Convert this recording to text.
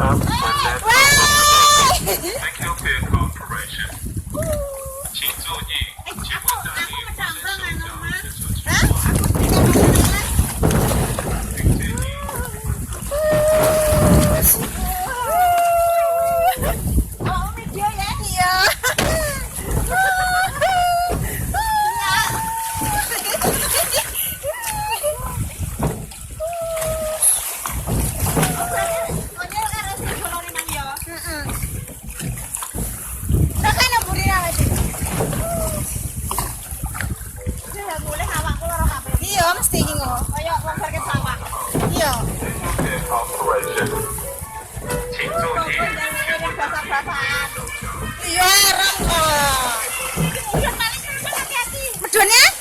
up when Wah! Thank you for your cooperation. 请注意，请勿在意或者手脚接触情况。并建议 Oh, video ya? Iya. Iya, mesti iki kok. Kaya longgar ke sawah. Iya. Cooperation. 请注意， Basah-basah.